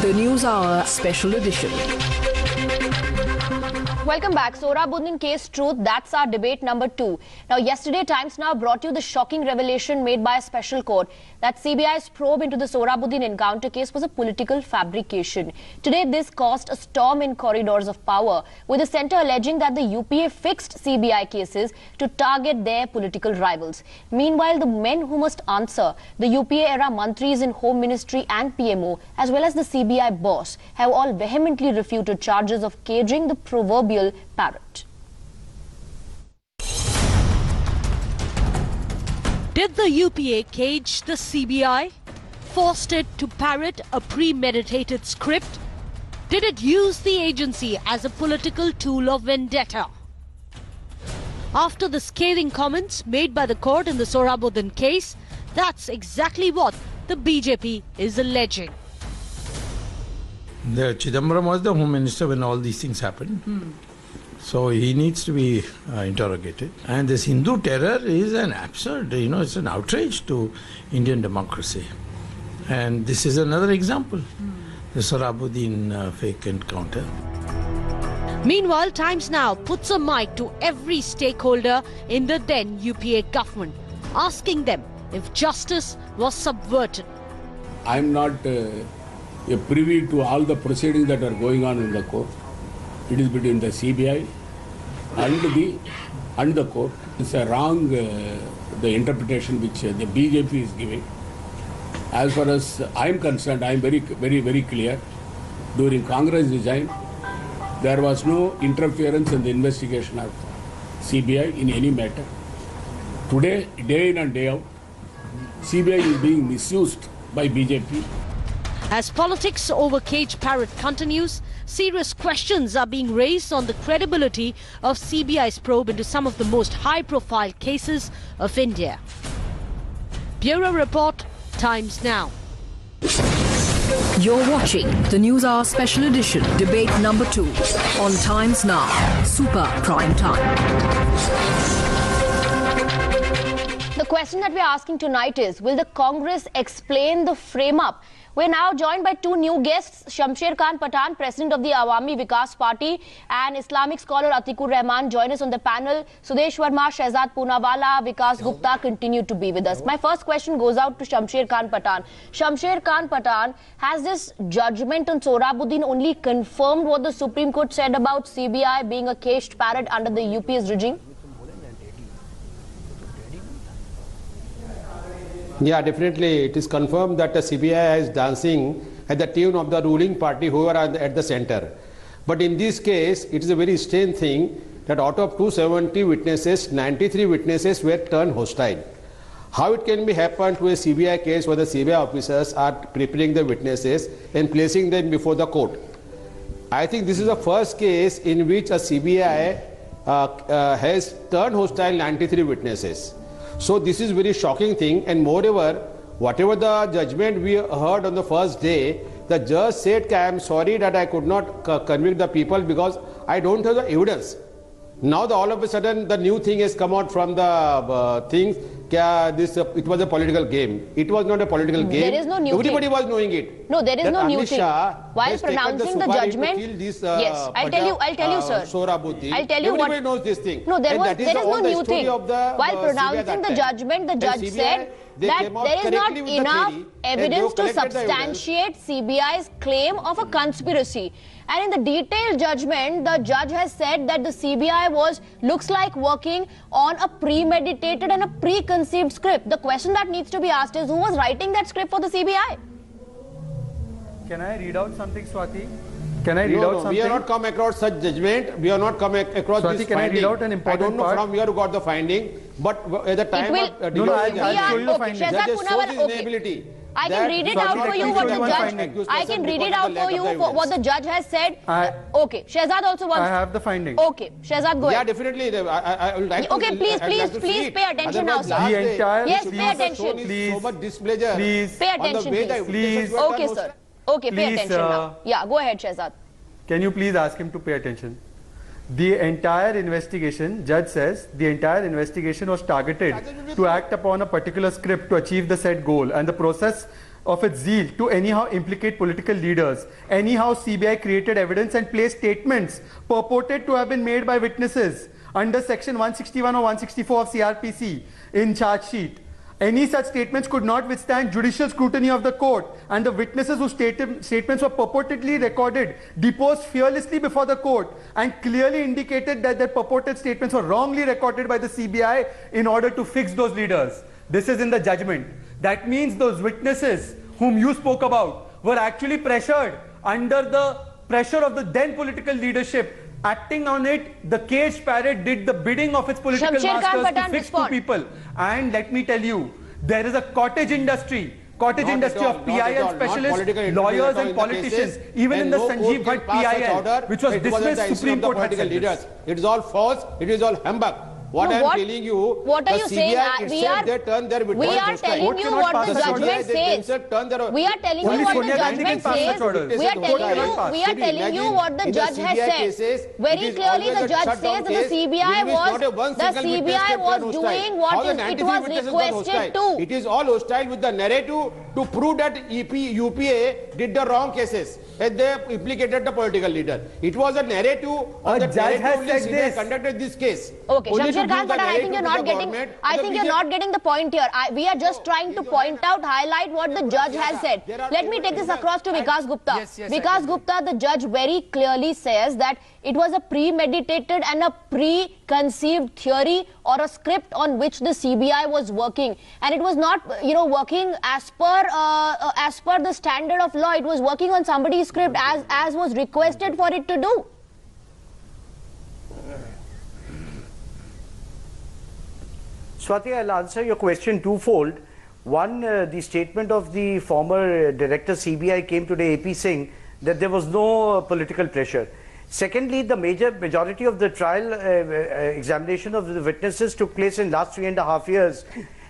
the News Hour Special Edition. Welcome back. Sohrabuddin case truth, that's our debate number 2. Now, yesterday, Times Now brought you the shocking revelation made by a special court that CBI's probe into the Sohrabuddin encounter case was a political fabrication. Today, this caused a storm in corridors of power, with the centre alleging that the UPA fixed CBI cases to target their political rivals. Meanwhile, the men who must answer, the UPA-era mantris in Home Ministry and PMO, as well as the CBI boss, have all vehemently refuted charges of caging the proverbial parrot. Did the UPA cage the CBI? Forced it to parrot a premeditated script? Did it use the agency as a political tool of vendetta? After the scathing comments made by the court in the Sohrabuddin case, that's exactly what the BJP is alleging. The Chidambaram was the Home Minister when all these things happened. So he needs to be interrogated. And this Hindu terror is an absurd, it's an outrage to Indian democracy. And this is another example, the Sohrabuddin fake encounter. Meanwhile, Times Now puts a mic to every stakeholder in the then UPA government, asking them if justice was subverted. I'm not privy to all the proceedings that are going on in the court. It is between the CBI and the court. It's a wrong the interpretation which the BJP is giving. As far as I'm concerned, I'm very clear. During Congress regime, there was no interference in the investigation of CBI in any matter. Today, day in and day out, CBI is being misused by BJP. As politics over cage parrot continues, serious questions are being raised on the credibility of CBI's probe into some of the most high-profile cases of India. Bureau Report, Times Now. You're watching the News Hour Special Edition, debate number 2 on Times Now, Super Prime Time. The question that we're asking tonight is, will the Congress explain the frame-up? We're now joined by 2 new guests, Shamsher Khan Pathan, President of the Awami Vikas Party, and Islamic scholar Atiq Rehman join us on the panel. Sudesh Verma, Shehzad Poonawala, Vikas Gupta continue to be with us. My first question goes out to Shamsher Khan Pathan. Shamsher Khan Pathan, has this judgment on Sohrabuddin only confirmed what the Supreme Court said about CBI being a caged parrot under the UP's regime? Yeah, definitely. It is confirmed that the CBI is dancing at the tune of the ruling party who are at the center. But in this case, it is a very strange thing that out of 270 witnesses, 93 witnesses were turned hostile. How it can be happen to a CBI case where the CBI officers are preparing the witnesses and placing them before the court? I think this is the first case in which a CBI has turned hostile 93 witnesses. So this is very shocking thing, and moreover, whatever the judgment we heard on the first day, the judge said, I am sorry that I could not convict the people because I don't have the evidence. Now all of a sudden the new thing has come out from the things, it was a political game. It was not a political game. There is no new Everybody thing. was knowing it. No, there is no new thing. While pronouncing the judgment, this, yes, I'll tell you, sir. Sohrabuddin. I'll tell you Everybody what. knows this thing. No, there is no new thing. While pronouncing the judgment, the judge said that there is not enough evidence to substantiate CBI's claim of a conspiracy. And in the detailed judgment, the judge has said that the CBI looks like working on a premeditated and a preconceived script. The question that needs to be asked is, who was writing that script for the CBI? Can I read out something, Swati? Can I read out something? We have not come across such judgment. We have not come across Swati, this can finding. I read out an important I don't know part? from where you got the finding, but at the time of I'll show you the finding. Shehzad Poonawala, I can read it out for you what the judge. I can read it out for you what the judge has said. Okay, Shehzad also wants. I have the finding. Okay, Shehzad, go ahead. Yeah, definitely. I would like okay, to. please pay attention now, sir. The entire. Yes, pay attention. Please. So much displeasure. Please. Pay attention, please. Okay, sir. Okay, pay attention now. Yeah, go ahead, Shehzad. Can you please ask him to pay attention? The entire investigation, judge says, the entire investigation was targeted to act upon a particular script to achieve the said goal, and the process of its zeal to anyhow implicate political leaders, anyhow CBI created evidence and placed statements purported to have been made by witnesses under section 161 or 164 of CRPC in charge sheet. Any such statements could not withstand judicial scrutiny of the court, and the witnesses whose statements were purportedly recorded deposed fearlessly before the court and clearly indicated that their purported statements were wrongly recorded by the CBI in order to fix those leaders. This is in the judgment. That means those witnesses whom you spoke about were actually pressured under the pressure of the then political leadership. Acting on it, the caged parrot did the bidding of its political masters to fix two people. And let me tell you, there is a cottage industry of PIL specialists, lawyers and politicians, even in the Sanjeev Bhatt PIL, which was dismissed, Supreme Court had said this. It is all false, it is all humbug. What I am telling you, what are you saying? We are telling you what the judgment says. We are telling you what the judgment says. We are telling you what the judge has said. Very clearly, the judge says that the CBI was doing what it was requested to. It is all hostile with the narrative to prove that UPA did the wrong cases and they implicated the political leader. It was a narrative. A judge has said this. Conducted this case. Okay, Shamsher Khan, but I think you're not getting. I think you're not getting the point here. We are just trying to point out, highlight what the judge has said. Let me take this across to Vikas Gupta. Vikas Gupta, the judge very clearly says that it was a premeditated and a preconceived theory or a script on which the CBI was working, and it was not, working as per the standard of law. It was working on somebody's script as was requested for it to do. Swati, I'll answer your question twofold. One, the statement of the former director CBI came today, AP Singh, that there was no political pressure. Secondly, the majority of the trial examination of the witnesses took place in last 3.5 years.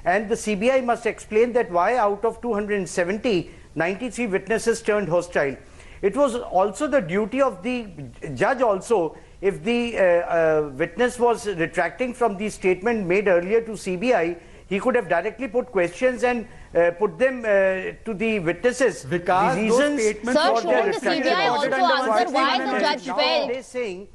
And the CBI must explain that why out of 270, 93 witnesses turned hostile. It was also the duty of the judge also, if the witness was retracting from the statement made earlier to CBI, he could have directly put questions and put them to the witnesses. Because the reasons Sir, shouldn't the CBI also answer why the judge felt?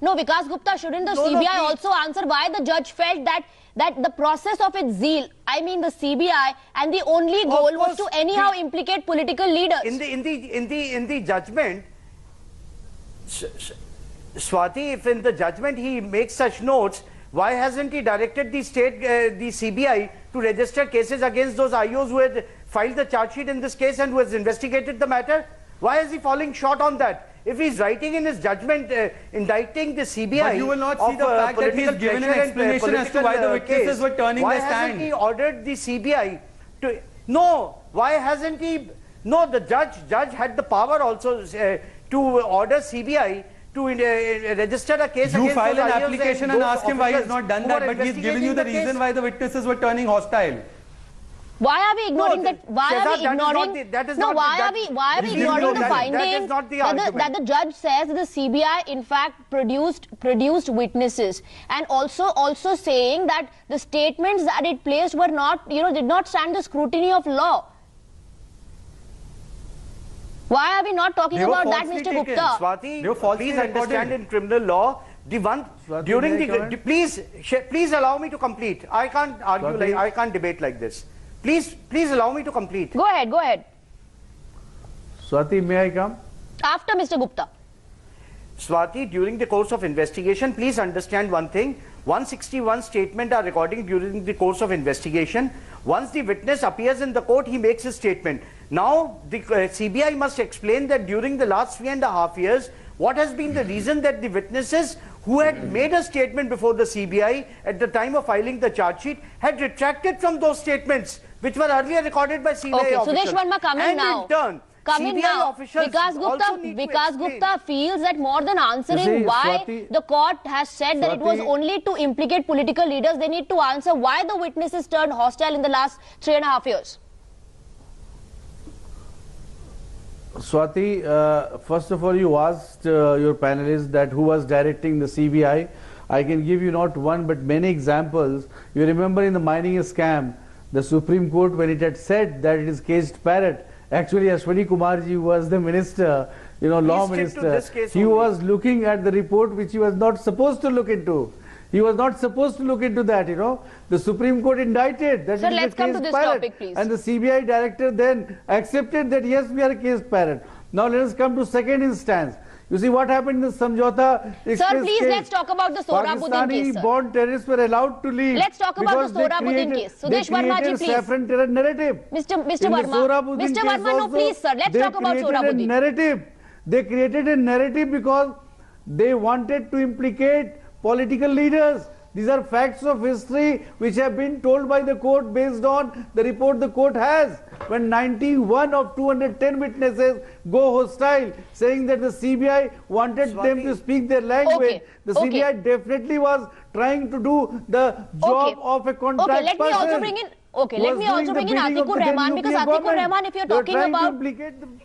No, Vikas Gupta, shouldn't the CBI also answer why the judge felt that the process of its zeal, I mean the CBI, and the only goal was to anyhow implicate political leaders? In the judgment, Swati, if in the judgment he makes such notes, why hasn't he directed the CBI to register cases against those IOs who had filed the charge sheet in this case and who has investigated the matter? Why is he falling short on that? If he's writing in his judgment indicting the CBI, but you will not see the fact that he's given an explanation as to why the witnesses were turning their stand. Why hasn't he ordered the CBI to? No, why hasn't he? No, the judge had the power also to order CBI to register a case against you file an application and ask him why he's not done that, but he's giving you the reason why the witnesses were turning hostile. Why are we ignoring that? Why are we ignoring? Why are we ignoring the findings that the judge says that the CBI in fact produced witnesses, and also saying that the statements that it placed were not, did not stand the scrutiny of law. Why are we not talking about that, Mr. Gupta? Swati, please understand in criminal law, the one Swati, during the please allow me to complete. I can't argue I can't debate like this. Please allow me to complete. Go ahead. Swati, may I come? After Mr. Gupta. Swati, during the course of investigation, please understand one thing. 161 statements are recording during the course of investigation. Once the witness appears in the court, he makes his statement. Now, the CBI must explain that during the last 3.5 years, what has been the reason that the witnesses who had made a statement before the CBI at the time of filing the charge sheet had retracted from those statements, which were earlier recorded by CBI officials. Sudesh Verma, coming now. In turn, coming now, Vikas Gupta feels that more than answering why the court has said that it was only to implicate political leaders, they need to answer why the witnesses turned hostile in the last 3.5 years. Swati, first of all, you asked your panelists that who was directing the CBI. I can give you not one but many examples. You remember in the mining scam, the Supreme Court, when it had said that it is caged parrot, Actually, Ashwani Kumarji was the minister, law minister. He was looking at the report which he was not supposed to look into. He was not supposed to look into that, The Supreme Court indicted that. Sir, let's come to this topic, please. And the CBI director then accepted that, yes, we are a case parent. Now let us come to second instance. You see what happened in the Samjhauta Express Sir, please, case. let's talk about the Sohrabuddin case, sir. Pakistani-born terrorists were allowed to leave. Let's talk about the Sohrabuddin case. Sudesh Verma ji, please. Saffron terror narrative. Mr. Verma. Mr. Verma, no, please, sir. Let's talk about Sohrabuddin. They created a narrative because they wanted to implicate political leaders. These are facts of history which have been told by the court based on the report the court has. When 91 of 210 witnesses go hostile, saying that the CBI wanted them to speak their language, the CBI definitely was trying to do the job of a contract person. Let me also bring in Atiqur Rehman, because Atiqur Rehman, if you're talking about...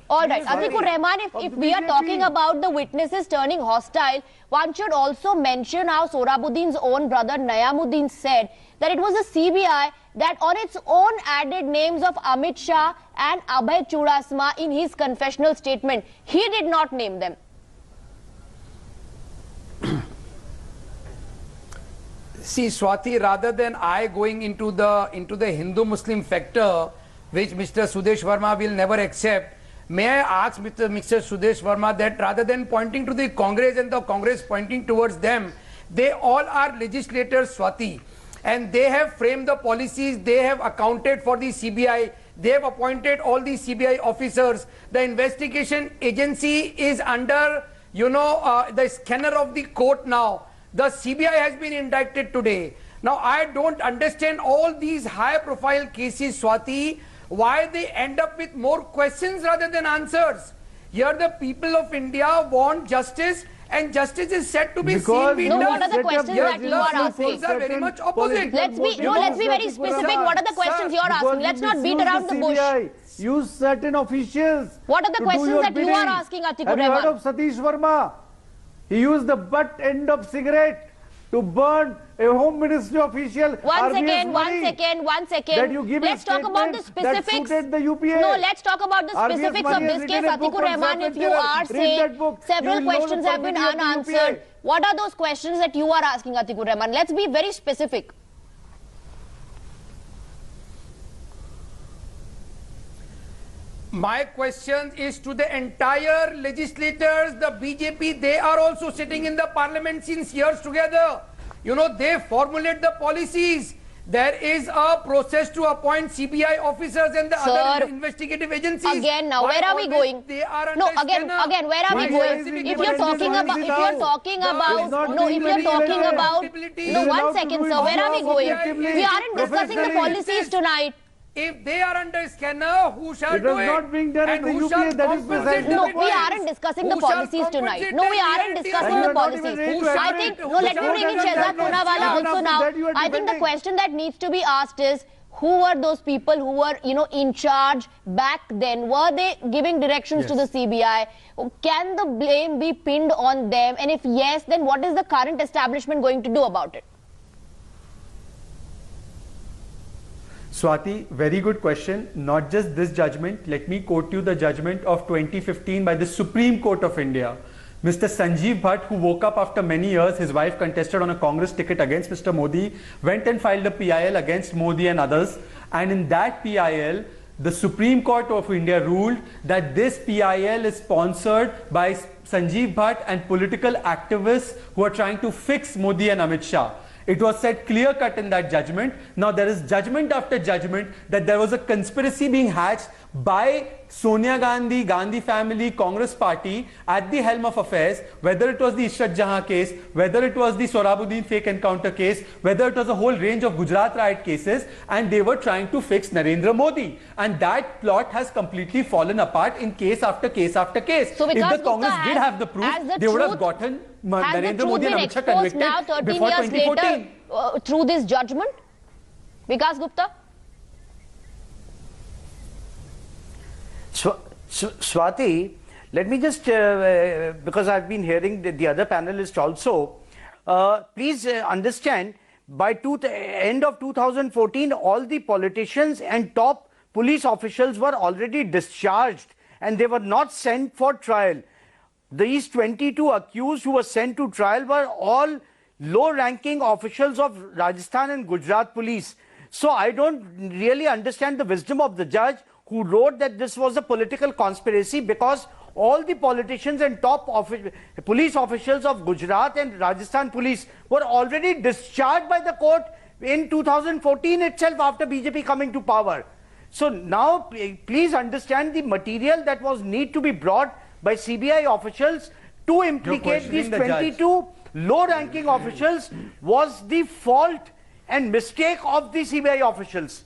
Alright, Atiqur Rehman, if we are talking about the witnesses turning hostile, one should also mention how Sohrabuddin's own brother Nayamuddin said that it was the CBI that on its own added names of Amit Shah and Abhay Chudasama in his confessional statement. He did not name them. See, Swati, rather than I going into the Hindu-Muslim factor, which Mr. Sudesh Verma will never accept, may I ask Mr. Sudesh Verma that rather than pointing to the Congress and the Congress pointing towards them, they all are legislators, Swati, and they have framed the policies, they have accounted for the CBI, they have appointed all the CBI officers. The investigation agency is under, the scanner of the court now. The CBI has been indicted today. Now, I don't understand all these high-profile cases, Swati, why they end up with more questions rather than answers. Here, the people of India want justice, and justice is said to be seen being done. No, what are the questions that you are asking? Are very much opposite. Let's be very specific. What are the questions you are asking? Let's not beat around the bush. Use certain officials. What are the questions that you are asking, Atiqur Rehman? Have you heard of Satish Verma? He used the butt end of cigarette to burn a Home Ministry official. One second. Let's talk about the specifics. No, let's talk about the specifics of this case. Atiqur Rehman, if you are saying several questions have been unanswered, what are those questions that you are asking, Atiqur Rehman? Let's be very specific. My question is to the entire legislators, the BJP, they are also sitting in the parliament since years together. They formulate the policies. There is a process to appoint CBI officers and the other investigative agencies. Again, now, where are we going? They are no, again, where are we going? If you're talking about, no, 1 second, sir, where are we going? We aren't discussing the policies tonight. If they are under scanner, who shall do it? It is not being done in the UPA, that is precisely No, we aren't discussing the policies tonight. No, we aren't discussing the policies. I think, let me bring in Shehzad Poonawala also now. I think the question that needs to be asked is, who were those people who were, in charge back then? Were they giving directions to the CBI? Can the blame be pinned on them? And if yes, then what is the current establishment going to do about it? Swati, very good question. Not just this judgment. Let me quote you the judgment of 2015 by the Supreme Court of India. Mr. Sanjeev Bhatt, who woke up after many years, his wife contested on a Congress ticket against Mr. Modi, went and filed a PIL against Modi and others. And in that PIL, the Supreme Court of India ruled that this PIL is sponsored by Sanjeev Bhatt and political activists who are trying to fix Modi and Amit Shah. It was said clear-cut in that judgment. Now there is judgment after judgment that there was a conspiracy being hatched by Sonia Gandhi, Gandhi family, Congress party at the helm of affairs, whether it was the Ishrat Jahan case, whether it was the Sohrabuddin fake encounter case, whether it was a whole range of Gujarat riot cases, and they were trying to fix Narendra Modi. And that plot has completely fallen apart in case after case after case. So if the Congress did have the proof, they would have gotten Narendra Modi and Amit Shah convicted now 13 before years 2014. Later, through this judgment? Vikas Gupta? Swati, let me just, because I've been hearing the other panelists also, please understand, by end of 2014, all the politicians and top police officials were already discharged and they were not sent for trial. These 22 accused who were sent to trial were all low-ranking officials of Rajasthan and Gujarat police. So I don't really understand the wisdom of the judge who wrote that this was a political conspiracy, because all the politicians and top police officials of Gujarat and Rajasthan police were already discharged by the court in 2014 itself, after BJP coming to power. So now please understand the material that was need to be brought by CBI officials to implicate these 22 low-ranking officials was the fault and mistake of the CBI officials.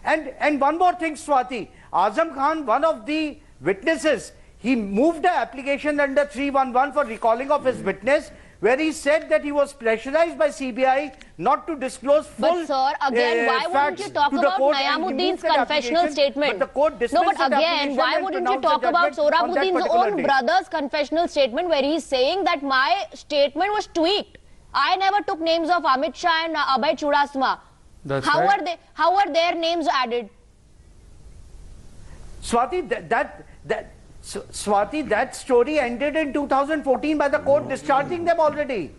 And one more thing, Swati, Azam Khan, one of the witnesses, he moved the application under 311 for recalling of his witness, where he said that he was pressurized by CBI not to disclose full But sir, again, why wouldn't you talk about Nayamuddin's confessional statement? But No, but again, why wouldn't you talk about Sohrabuddin's own brother's confessional statement, where he's saying that my statement was tweaked? I never took names of Amit Shah and Abhay Chudasama. How are their names added? Swati, Swati, that story ended in 2014 by the court discharging them already.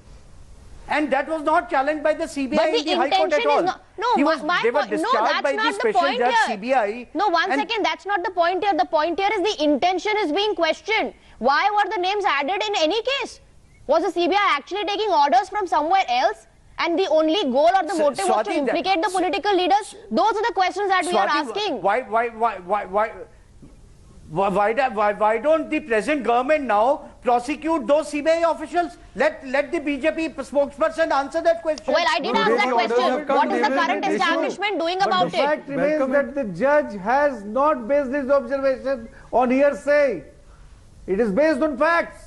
And that was not challenged by the CBI But in the High Court at all. They were discharged by the special judge CBI. No, one second, that's not the point here. The point here is the intention is being questioned. Why were the names added in any case? Was the CBI actually taking orders from somewhere else? And the only goal or the motive was to implicate the political leaders? Those are the questions that we are asking. Why don't the present government now prosecute those CBI officials? Let the BJP spokesperson answer that question. Well, I did ask that question. What is the current establishment doing about it? The fact remains that the judge has not based his observation on hearsay. It is based on facts.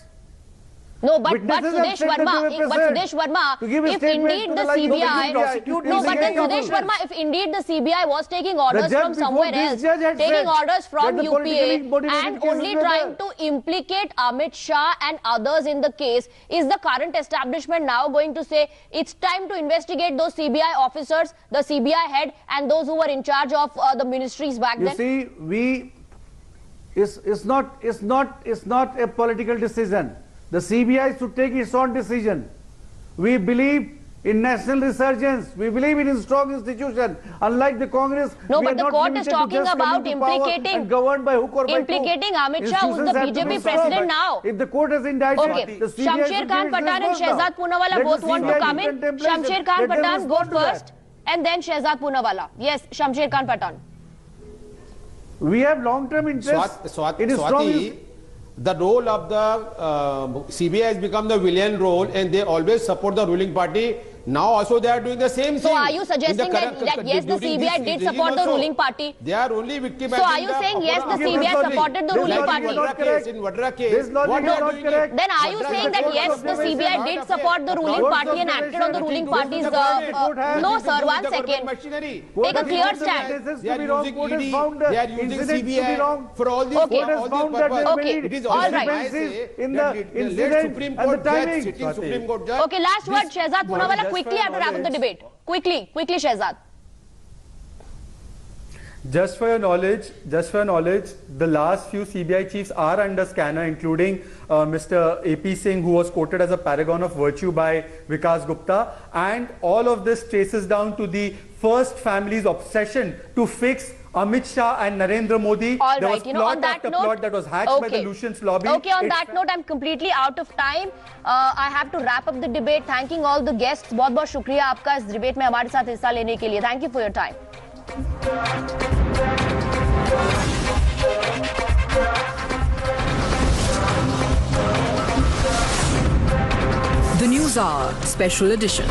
No, but Sudesh Verma, if indeed the CBI, if indeed the CBI was taking orders from somewhere else, taking orders from UPA and only trying to implicate Amit Shah and others in the case, is the current establishment now going to say it's time to investigate those CBI officers, the CBI head, and those who were in charge of the ministries back then? You see, it's not a political decision. The CBI should take its own decision. We believe in national resurgence. We believe in strong institutions. Unlike the Congress, no, but the court is talking about implicating governed by hook or by implicating Amit Shah, who's the BJP president now. If the court has indicted, the CBI Shamsher Khan Patan and Shehzad Poonawalla both want to come in. Shamsher Khan Patan, go first, and then Shehzad Poonawalla. Yes, Shamsher Khan Patan. We have long-term interest in strong. The role of the CBI has become the villain role, and they always support the ruling party. Now also they are doing the same thing. So are you suggesting that yes, the CBI did support the ruling party? They are only victimizing. So are you saying yes, the CBI supported the ruling party? In Vadra case, then are you saying that yes, the CBI did support the ruling party and acted on the ruling party's... no sir, one second. Take a clear stand. They are using CBI for all these purposes. Okay, all right. In the incident and the timing. Okay, last word, Shehzad Poonawalla. Quickly, I have to wrap up the debate. Quickly, Shehzad. Just for your knowledge, the last few CBI chiefs are under scanner, including Mr. AP Singh, who was quoted as a paragon of virtue by Vikas Gupta, and all of this traces down to the first family's obsession to fix Amit Shah and Narendra Modi. All there right, was plot after plot that was hatched by the Lucian's lobby. Okay, on that note, I'm completely out of time. I have to wrap up the debate. Thanking all the guests. बहुत-बहुत शुक्रिया आपका इस debate में हमारे साथ हिस्सा लेने के लिए. Thank you for your time. The News Hour Special Edition.